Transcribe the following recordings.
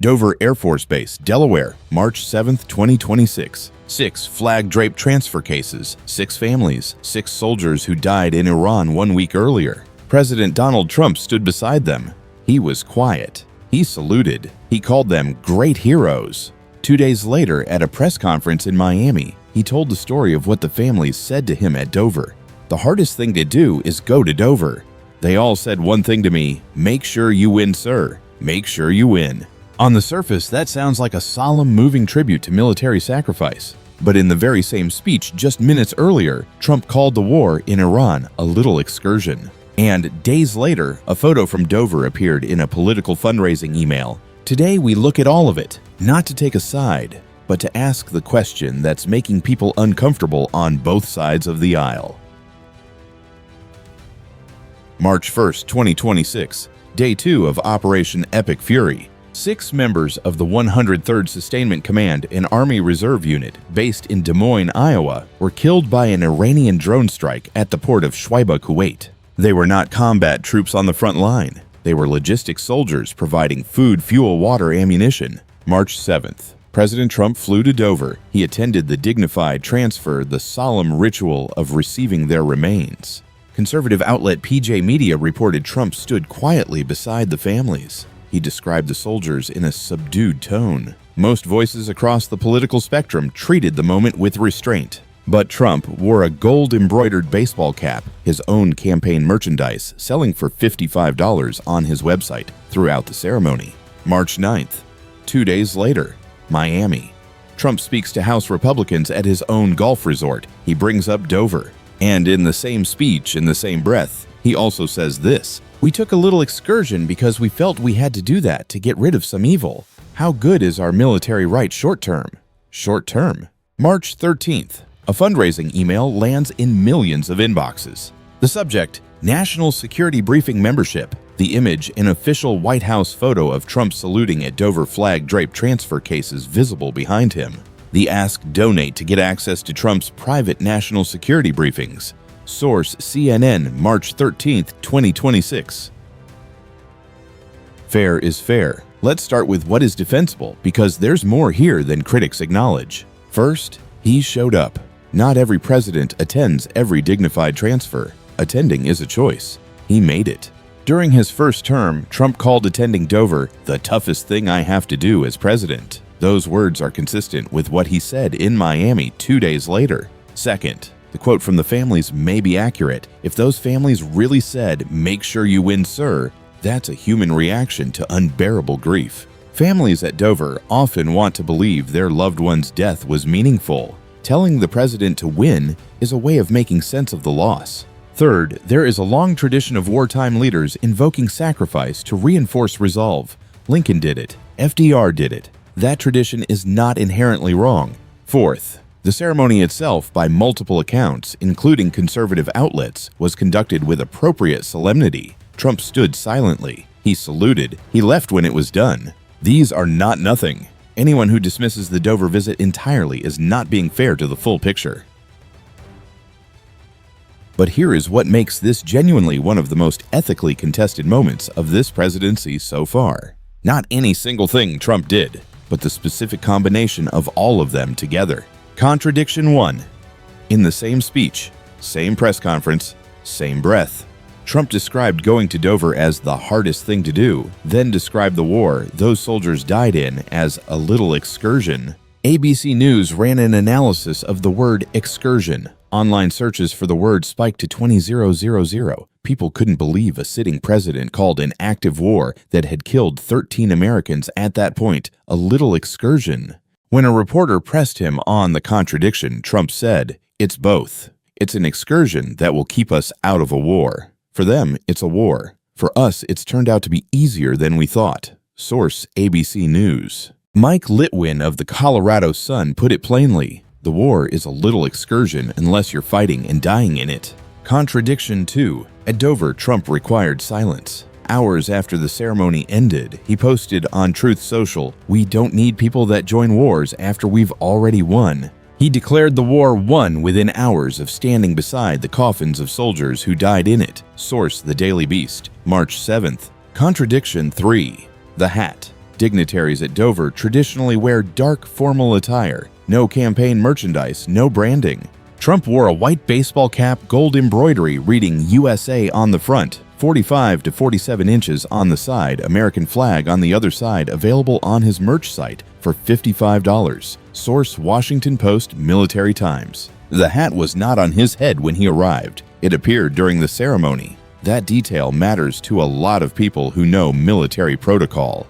Dover Air Force Base, Delaware, March 7, 2026. 6 flag-draped transfer cases, 6 families, 6 soldiers who died in Iran 1 week earlier. President Donald Trump stood beside them. He was quiet. He saluted. He called them great heroes. 2 days later, at a press conference in Miami, he told the story of what the families said to him at Dover. "The hardest thing to do is go to Dover. They all said one thing to me: make sure you win, sir. Make sure you win." On the surface, that sounds like a solemn, moving tribute to military sacrifice. But in the very same speech just minutes earlier, Trump called the war in Iran a little excursion. And days later, a photo from Dover appeared in a political fundraising email. Today we look at all of it, not to take a side, but to ask the question that's making people uncomfortable on both sides of the aisle. March 1st, 2026, Day 2 of Operation Epic Fury. 6 members of the 103rd Sustainment Command, an Army Reserve unit based in Des Moines, Iowa, were killed by an Iranian drone strike at the port of Shuaiba, Kuwait. They were not combat troops on the front line. They were logistics soldiers providing food, fuel, water, ammunition. March 7th, President Trump flew to Dover. He attended the Dignified transfer, the solemn ritual of receiving their remains. Conservative outlet PJ Media reported Trump stood quietly beside the families. He described the soldiers in a subdued tone. Most voices across the political spectrum treated the moment with restraint. But Trump wore a gold-embroidered baseball cap, his own campaign merchandise, selling for $55 on his website throughout the ceremony. March 9th. 2 days later, Miami. Trump speaks to House Republicans at his own golf resort. He brings up Dover. And in the same speech, in the same breath, he also says this: "We took a little excursion because we felt we had to do that to get rid of some evil. How good is our military right short-term?" Short-term. March 13th. A fundraising email lands in millions of inboxes. The subject: National Security Briefing Membership. The image: an official White House photo of Trump saluting at Dover flag-draped transfer cases visible behind him. The ask: donate to get access to Trump's private national security briefings. Source: CNN, March 13th, 2026. Fair is fair. Let's start with what is defensible, because there's more here than critics acknowledge. First, he showed up. Not every president attends every dignified transfer. Attending is a choice. He made it. During his first term, Trump called attending Dover the toughest thing I have to do as president. Those words are consistent with what he said in Miami 2 days later. Second, the quote from the families may be accurate. If those families really said, "make sure you win, sir," that's a human reaction to unbearable grief. Families at Dover often want to believe their loved one's death was meaningful. Telling the president to win is a way of making sense of the loss. Third, there is a long tradition of wartime leaders invoking sacrifice to reinforce resolve. Lincoln did it. FDR did it. That tradition is not inherently wrong. Fourth, the ceremony itself, by multiple accounts, including conservative outlets, was conducted with appropriate solemnity. Trump stood silently. He saluted. He left when it was done. These are not nothing. Anyone who dismisses the Dover visit entirely is not being fair to the full picture. But here is what makes this genuinely one of the most ethically contested moments of this presidency so far. Not any single thing Trump did, but the specific combination of all of them together. Contradiction 1. In the same speech, same press conference, same breath, Trump described going to Dover as the hardest thing to do, then described the war those soldiers died in as a little excursion. ABC News ran an analysis of the word excursion. Online searches for the word spiked to 20,000. People couldn't believe a sitting president called an active war that had killed 13 Americans at that point a little excursion. When a reporter pressed him on the contradiction, Trump said, "It's both. It's an excursion that will keep us out of a war. For them, it's a war. For us, it's turned out to be easier than we thought." Source: ABC News. Mike Litwin of the Colorado Sun put it plainly: the war is a little excursion unless you're fighting and dying in it. Contradiction 2. At Dover, Trump required silence. Hours after the ceremony ended, he posted on Truth Social, "We don't need people that join wars after we've already won." He declared the war won within hours of standing beside the coffins of soldiers who died in it. Source: The Daily Beast, March 7th. Contradiction 3. The hat. Dignitaries at Dover traditionally wear dark, formal attire. No campaign merchandise, no branding. Trump wore a white baseball cap, gold embroidery reading USA on the front, 45 to 47 inches on the side, American flag on the other side, available on his merch site for $55. Source: Washington Post, Military Times. The hat was not on his head when he arrived. It appeared during the ceremony. That detail matters to a lot of people who know military protocol.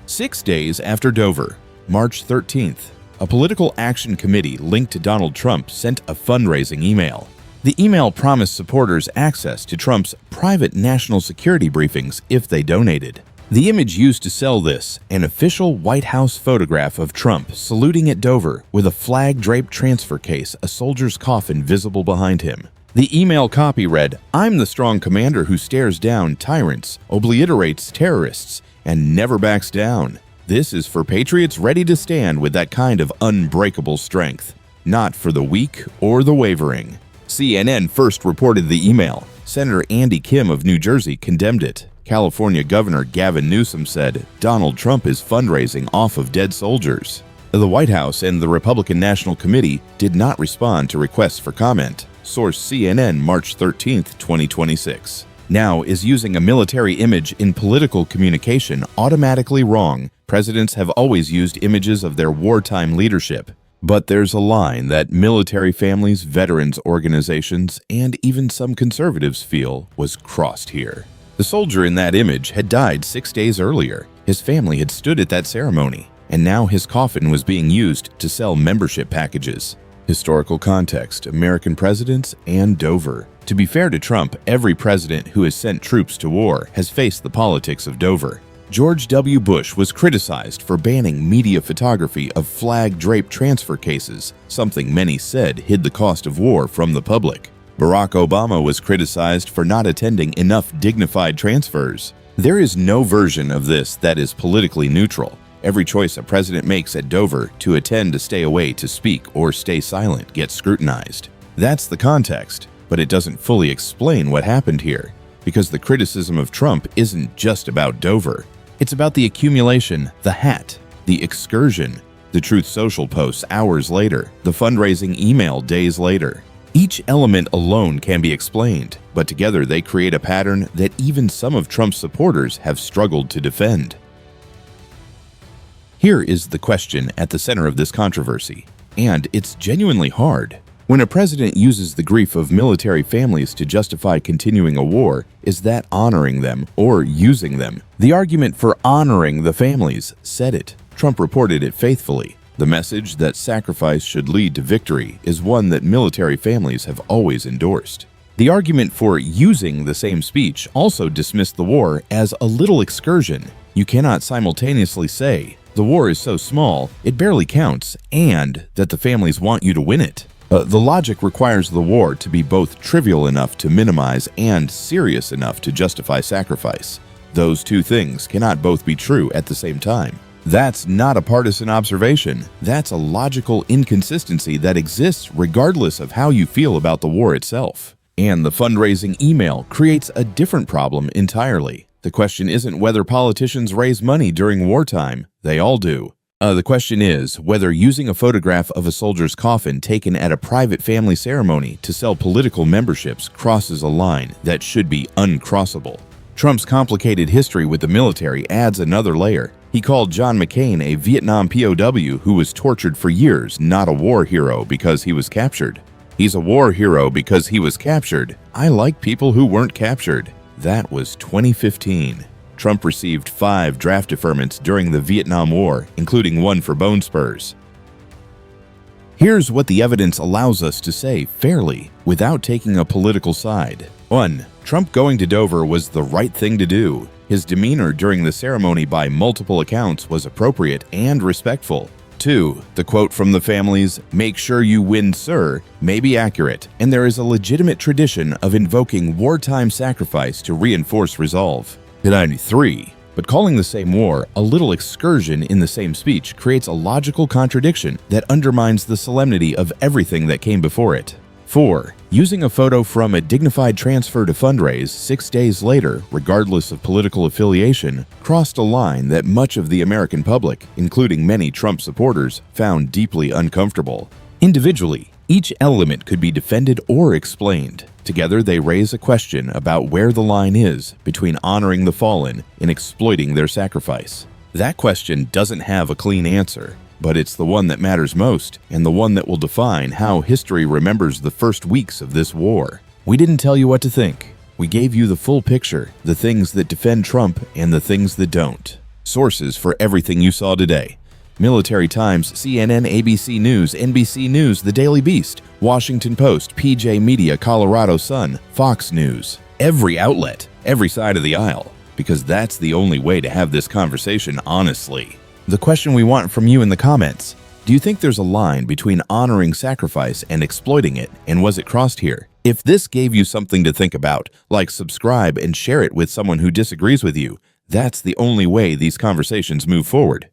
6 days after Dover, March 13th, a political action committee linked to Donald Trump sent a fundraising email. The email promised supporters access to Trump's private national security briefings if they donated. The image used to sell this, an official White House photograph of Trump saluting at Dover with a flag-draped transfer case, a soldier's coffin visible behind him. The email copy read, "I'm the strong commander who stares down tyrants, obliterates terrorists, and never backs down. This is for patriots ready to stand with that kind of unbreakable strength, not for the weak or the wavering." CNN first reported the email. Senator Andy Kim of New Jersey condemned it. California Governor Gavin Newsom said, "Donald Trump is fundraising off of dead soldiers." The White House and the Republican National Committee did not respond to requests for comment. Source: CNN, March 13, 2026. Now, is using a military image in political communication automatically wrong? Presidents have always used images of their wartime leadership. But there's a line that military families, veterans organizations, and even some conservatives feel was crossed here. The soldier in that image had died 6 days earlier. His family had stood at that ceremony, and now his coffin was being used to sell membership packages. Historical context: American presidents and Dover. To be fair to Trump, every president who has sent troops to war has faced the politics of Dover. George W. Bush was criticized for banning media photography of flag-draped transfer cases, something many said hid the cost of war from the public. Barack Obama was criticized for not attending enough dignified transfers. There is no version of this that is politically neutral. Every choice a president makes at Dover to attend, to stay away, to speak, or stay silent gets scrutinized. That's the context, but it doesn't fully explain what happened here, because the criticism of Trump isn't just about Dover. It's about the accumulation, the hat, the excursion, the Truth Social posts hours later, the fundraising email days later. Each element alone can be explained, but together they create a pattern that even some of Trump's supporters have struggled to defend. Here is the question at the center of this controversy, and it's genuinely hard. When a president uses the grief of military families to justify continuing a war, is that honoring them or using them? The argument for honoring the families said it. Trump reported it faithfully. The message that sacrifice should lead to victory is one that military families have always endorsed. The argument for using the same speech also dismissed the war as a little excursion. You cannot simultaneously say, the war is so small, it barely counts, and that the families want you to win it. The logic requires the war to be both trivial enough to minimize and serious enough to justify sacrifice. Those two things cannot both be true at the same time. That's not a partisan observation. That's a logical inconsistency that exists regardless of how you feel about the war itself. And the fundraising email creates a different problem entirely. The question isn't whether politicians raise money during wartime. They all do. The question is whether using a photograph of a soldier's coffin taken at a private family ceremony to sell political memberships crosses a line that should be uncrossable. Trump's complicated history with the military adds another layer. He called John McCain a Vietnam POW who was tortured for years, not a war hero because he was captured. He's a war hero because he was captured. I like people who weren't captured. That was 2015. Trump received 5 draft deferments during the Vietnam War, including one for bone spurs. Here's what the evidence allows us to say fairly, without taking a political side. 1. Trump going to Dover was the right thing to do. His demeanor during the ceremony by multiple accounts was appropriate and respectful. 2. The quote from the families, "Make sure you win, sir," may be accurate, and there is a legitimate tradition of invoking wartime sacrifice to reinforce resolve. 3. But calling the same war a little excursion in the same speech creates a logical contradiction that undermines the solemnity of everything that came before it. 4. Using a photo from a Dignified transfer to fundraise 6 days later, regardless of political affiliation, crossed a line that much of the American public, including many Trump supporters, found deeply uncomfortable. Individually, each element could be defended or explained. Together, they raise a question about where the line is between honoring the fallen and exploiting their sacrifice. That question doesn't have a clean answer, but it's the one that matters most and the one that will define how history remembers the first weeks of this war. We didn't tell you what to think. We gave you the full picture, the things that defend Trump and the things that don't. Sources for everything you saw today: Military Times, CNN, ABC News, NBC News, The Daily Beast, Washington Post, PJ Media, Colorado Sun, Fox News. Every outlet, every side of the aisle, because that's the only way to have this conversation honestly. The question we want from you in the comments: do you think there's a line between honoring sacrifice and exploiting it, and was it crossed here? If this gave you something to think about, like, subscribe and share it with someone who disagrees with you. That's the only way these conversations move forward.